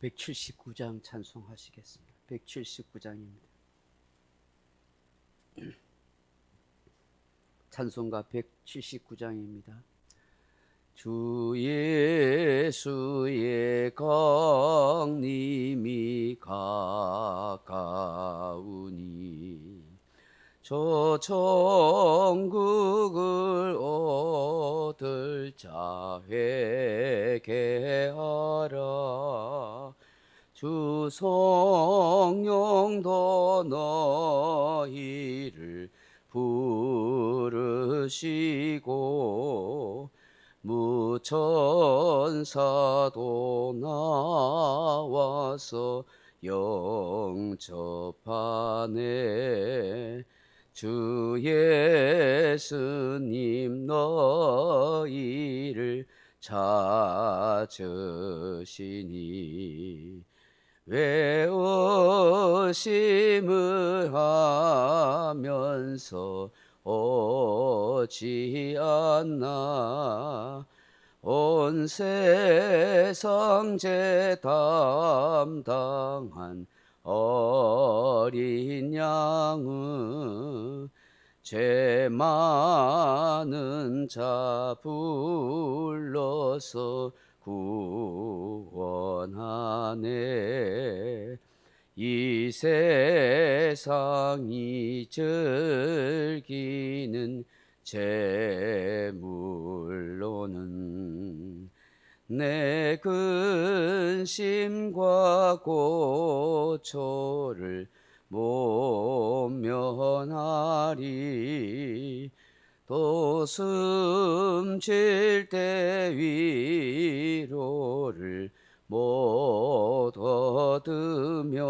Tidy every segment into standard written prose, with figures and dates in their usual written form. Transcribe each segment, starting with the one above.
179장 찬송하시겠습니다. 179장입니다. 찬송가 179장입니다. 주 예수의 강림이 가까우니 저 천국을 얻을 자 회개하라. 주 성령도 너희를 부르시고 무천사도 나와서 영접하네. 주 예수님 너희를 찾으시니 외우심을 하면서 오지 않나. 온 세상 죄 담당한 어린 양은 죄 많은 자 불러서 구원하네. 이 세상이 즐기는 재물로는 내 근심과 고초를 모면하리. 또 숨질 때 위로를 못 얻으며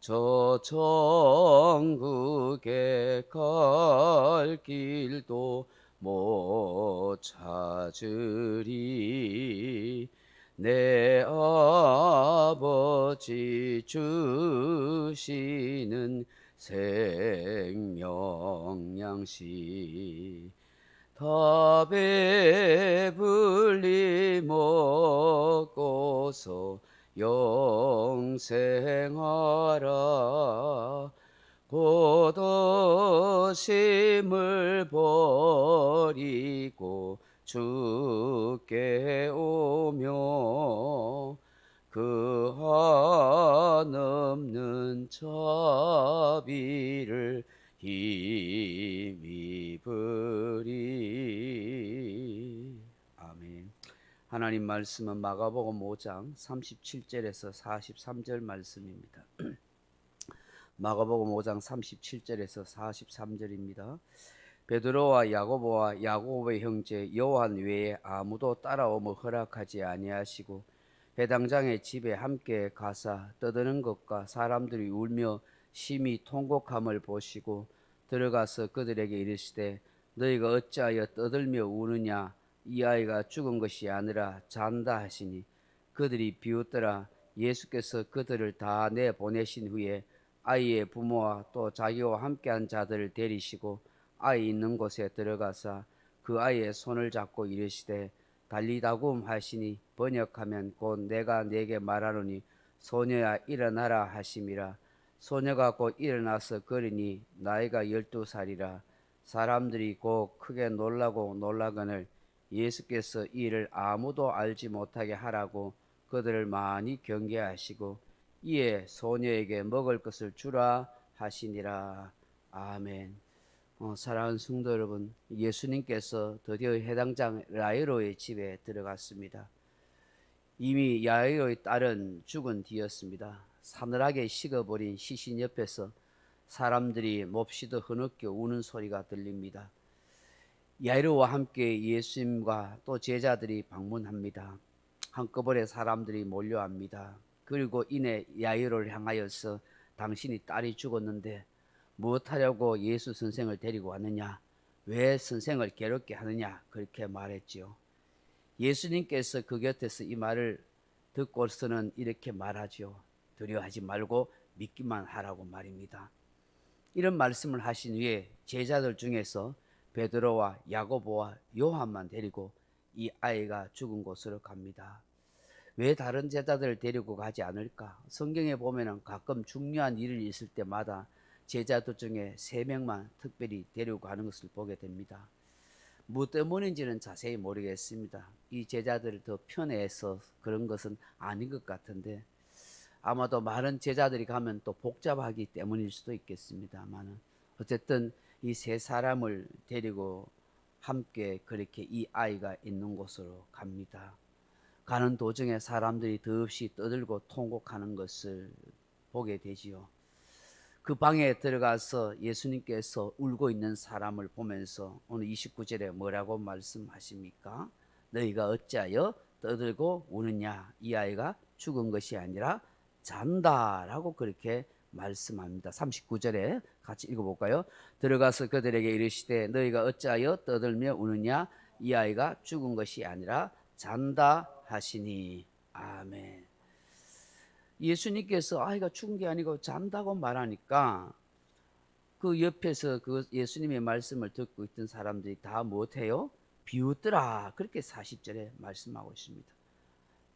저 천국에 갈 길도 못 찾으리. 내 아버지 주시는 생명양식 다 배불리 먹고서 영생하라. 곧 어심을 버리고 주께 오며 그 한없는 자비를 힘입으리. 아멘. 하나님 말씀은 마가복음 5장 37절에서 43절 말씀입니다. 마가복음 5장 37절에서 43절입니다. 베드로와 야고보와 야고보의 형제 요한 외에 아무도 따라오며 허락하지 아니하시고 회당장의 집에 함께 가사 떠드는 것과 사람들이 울며 심히 통곡함을 보시고 들어가서 그들에게 이르시되 너희가 어찌하여 떠들며 우느냐. 이 아이가 죽은 것이 아니라 잔다 하시니 그들이 비웃더라. 예수께서 그들을 다 내보내신 후에 아이의 부모와 또 자기와 함께한 자들을 데리시고 아이 있는 곳에 들어가사 그 아이의 손을 잡고 이르시되 달리다굼 하시니 번역하면 곧 내가 네게 말하노니 소녀야 일어나라 하심이라. 소녀가 곧 일어나서 걸으니 나이가 12살이라. 사람들이 곧 크게 놀라고 놀라거늘 예수께서 이 일을 아무도 알지 못하게 하라고 그들을 많이 경계하시고 이에 소녀에게 먹을 것을 주라 하시니라. 아멘. 사랑하는 성도 여러분, 예수님께서 드디어 해당장 야이로의 집에 들어갔습니다. 이미 야이로의 딸은 죽은 뒤였습니다. 사늘하게 식어버린 시신 옆에서 사람들이 몹시도 흐느껴 우는 소리가 들립니다. 야이로와 함께 예수님과 또 제자들이 방문합니다. 한꺼번에 사람들이 몰려합니다. 그리고 이내 야이로를 향하여서 당신이 딸이 죽었는데 무엇하려고 예수 선생을 데리고 왔느냐? 왜 선생을 괴롭게 하느냐? 그렇게 말했지요. 예수님께서 그 곁에서 이 말을 듣고서는 이렇게 말하죠. 두려워하지 말고 믿기만 하라고 말입니다. 이런 말씀을 하신 후에 제자들 중에서 베드로와 야고보와 요한만 데리고 이 아이가 죽은 곳으로 갑니다. 왜 다른 제자들을 데리고 가지 않을까? 성경에 보면은 가끔 중요한 일이 있을 때마다 제자들 중에 3명만 특별히 데리고 가는 것을 보게 됩니다. 뭐 때문인지는 자세히 모르겠습니다. 이 제자들을 더 편애해서 그런 것은 아닌 것 같은데 아마도 많은 제자들이 가면 또 복잡하기 때문일 수도 있겠습니다만은 어쨌든 이 3사람을 데리고 함께 그렇게 이 아이가 있는 곳으로 갑니다. 가는 도중에 사람들이 더없이 떠들고 통곡하는 것을 보게 되지요. 그 방에 들어가서 예수님께서 울고 있는 사람을 보면서 오늘 29절에 뭐라고 말씀하십니까? 너희가 어찌하여 떠들고 우느냐? 이 아이가 죽은 것이 아니라 잔다라고 그렇게 말씀합니다. 39절에 같이 읽어볼까요? 들어가서 그들에게 이르시되 너희가 어찌하여 떠들며 우느냐? 이 아이가 죽은 것이 아니라 잔다 하시니. 아멘. 예수님께서 아이가 죽은 게 아니고 잔다고 말하니까 그 옆에서 그 예수님의 말씀을 듣고 있던 사람들이 다 못해요? 비웃더라. 그렇게 40절에 말씀하고 있습니다.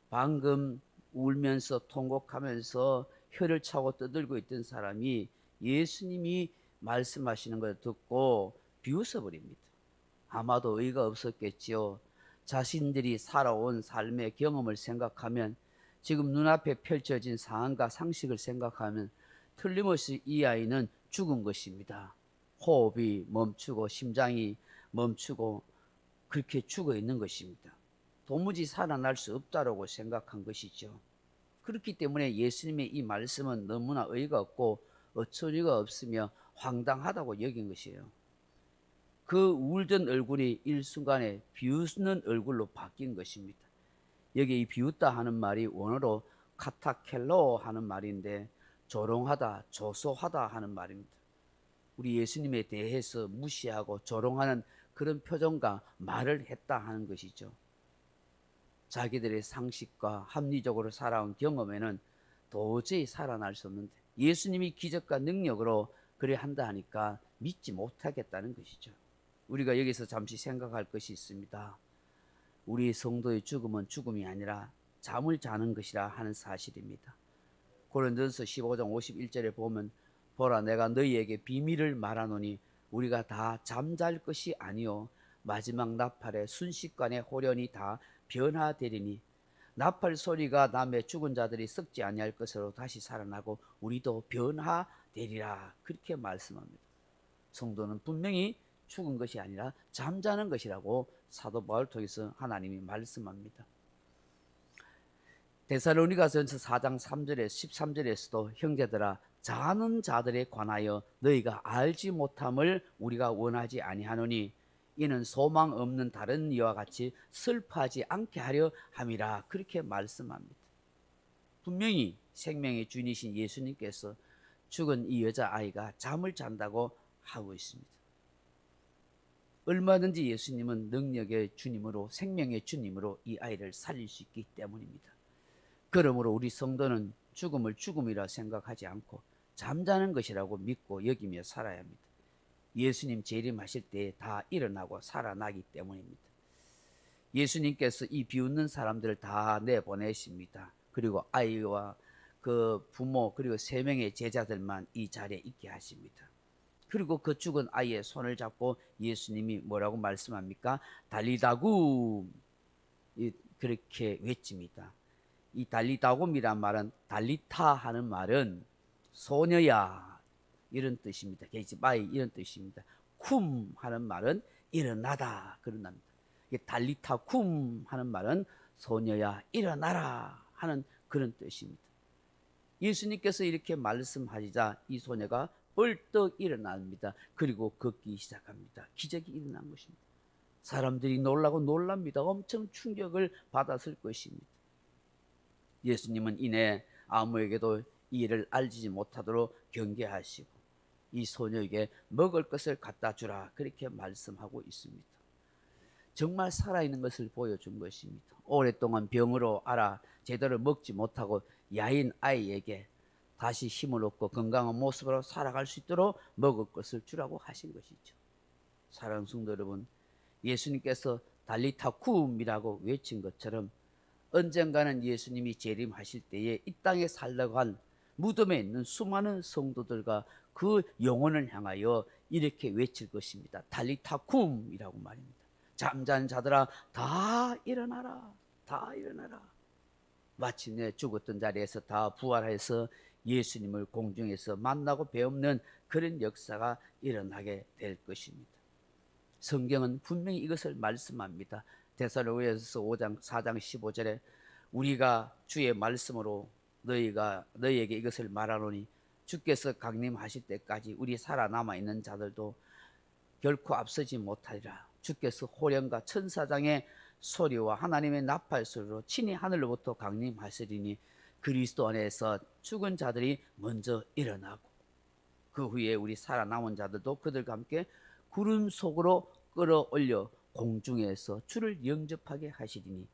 방금 울면서 통곡하면서 혀를 차고 떠들고 있던 사람이 예수님이 말씀하시는 걸 듣고 비웃어 버립니다. 아마도 의의가 없었겠지요. 자신들이 살아온 삶의 경험을 생각하면 지금 눈앞에 펼쳐진 상황과 상식을 생각하면 틀림없이 이 아이는 죽은 것입니다. 호흡이 멈추고 심장이 멈추고 그렇게 죽어 있는 것입니다. 도무지 살아날 수 없다고 생각한 것이죠. 그렇기 때문에 예수님의 이 말씀은 너무나 의의가 없고 어처구니가 없으며 황당하다고 여긴 것이에요. 그 울던 얼굴이 일순간에 비웃는 얼굴로 바뀐 것입니다. 여기 이 비웃다 하는 말이 원어로 카타켈로 하는 말인데 조롱하다, 조소하다 하는 말입니다. 우리 예수님에 대해서 무시하고 조롱하는 그런 표정과 말을 했다 하는 것이죠. 자기들의 상식과 합리적으로 살아온 경험에는 도저히 살아날 수 없는데 예수님이 기적과 능력으로 그래 한다 하니까 믿지 못하겠다는 것이죠. 우리가 여기서 잠시 생각할 것이 있습니다. 우리 성도의 죽음은 죽음이 아니라 잠을 자는 것이라 하는 사실입니다. 고린도전서 15장 51절에 보면 보라 내가 너희에게 비밀을 말하노니 우리가 다 잠잘 것이 아니요 마지막 나팔에 순식간에 호련히 다 변화되리니 나팔 소리가 남의 죽은 자들이 썩지 아니할 것으로 다시 살아나고 우리도 변화되리라 그렇게 말씀합니다. 성도는 분명히 죽은 것이 아니라 잠자는 것이라고 사도 바울 통해서 하나님이 말씀합니다. 데살로니가전서 4장 3절에 13절에서도 형제들아 자는 자들에 관하여 너희가 알지 못함을 우리가 원하지 아니하노니 이는 소망 없는 다른 이와 같이 슬퍼하지 않게 하려 함이라 그렇게 말씀합니다. 분명히 생명의 주인이신 예수님께서 죽은 이 여자아이가 잠을 잔다고 하고 있습니다. 얼마든지 예수님은 능력의 주님으로 생명의 주님으로 이 아이를 살릴 수 있기 때문입니다. 그러므로 우리 성도는 죽음을 죽음이라 생각하지 않고 잠자는 것이라고 믿고 여기며 살아야 합니다. 예수님 재림하실 때 다 일어나고 살아나기 때문입니다. 예수님께서 이 비웃는 사람들을 다 내보내십니다. 그리고 아이와 그 부모 그리고 3명의 제자들만 이 자리에 있게 하십니다. 그리고 그 죽은 아이의 손을 잡고 예수님이 뭐라고 말씀합니까? 달리다굼 그렇게 외칩니다. 이 달리다굼이란 말은 달리타 하는 말은 소녀야 이런 뜻입니다. 게이지바이 이런 뜻입니다. 쿰 하는 말은 일어나다 그런 말입니다. 달리타 쿰 하는 말은 소녀야 일어나라 하는 그런 뜻입니다. 예수님께서 이렇게 말씀하시자 이 소녀가 벌떡 일어납니다. 그리고 걷기 시작합니다. 기적이 일어난 것입니다. 사람들이 놀라고 놀랍니다. 엄청 충격을 받았을 것입니다. 예수님은 이내 아무에게도 이 일을 알리지 못하도록 경계하시고 이 소녀에게 먹을 것을 갖다 주라 그렇게 말씀하고 있습니다. 정말 살아있는 것을 보여준 것입니다. 오랫동안 병으로 앓아 제대로 먹지 못하고 야인 아이에게 다시 힘을 얻고 건강한 모습으로 살아갈 수 있도록 먹을 것을 주라고 하신 것이죠. 사랑하는 성도 여러분, 예수님께서 달리타 쿰이라고 외친 것처럼 언젠가는 예수님이 재림하실 때에 이 땅에 살다가 한 무덤에 있는 수많은 성도들과 그 영혼을 향하여 이렇게 외칠 것입니다. 달리타쿰이라고 말입니다. 잠자는 자들아 다 일어나라, 다 일어나라. 마침내 죽었던 자리에서 다 부활해서 예수님을 공중에서 만나고 배우는 그런 역사가 일어나게 될 것입니다. 성경은 분명히 이것을 말씀합니다. 데살로니가서 5장 4장 15절에 우리가 주의 말씀으로 너희에게 이것을 말하노니 주께서 강림하실 때까지 우리 살아남아 있는 자들도 결코 앞서지 못하리라. 주께서 호령과 천사장의 소리와 하나님의 나팔 소리로 친히 하늘로부터 강림하시리니 그리스도 안에서 죽은 자들이 먼저 일어나고 그 후에 우리 살아남은 자들도 그들과 함께 구름 속으로 끌어올려 공중에서 주를 영접하게 하시리니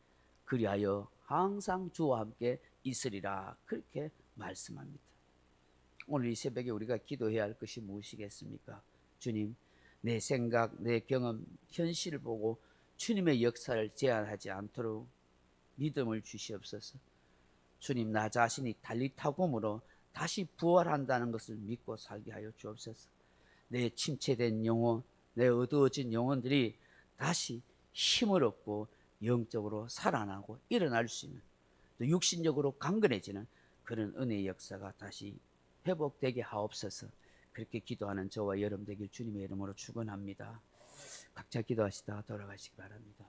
그리하여 항상 주와 함께 있으리라. 그렇게 말씀합니다. 오늘 이 새벽에 우리가 기도해야 할 것이 무엇이겠습니까? 주님, 내 생각, 내 경험, 현실을 보고 주님의 역사를 제한하지 않도록 믿음을 주시옵소서. 주님, 나 자신이 달리타굼으로 다시 부활한다는 것을 믿고 살게 하여 주옵소서. 내 침체된 영혼, 내 어두워진 영혼들이 다시 힘을 얻고 영적으로 살아나고 일어날 수 있는, 또 육신적으로 강건해지는 그런 은혜의 역사가 다시 회복되게 하옵소서. 그렇게 기도하는 저와 여러분 되길 주님의 이름으로 축원합니다. 각자 기도하시다 돌아가시기 바랍니다.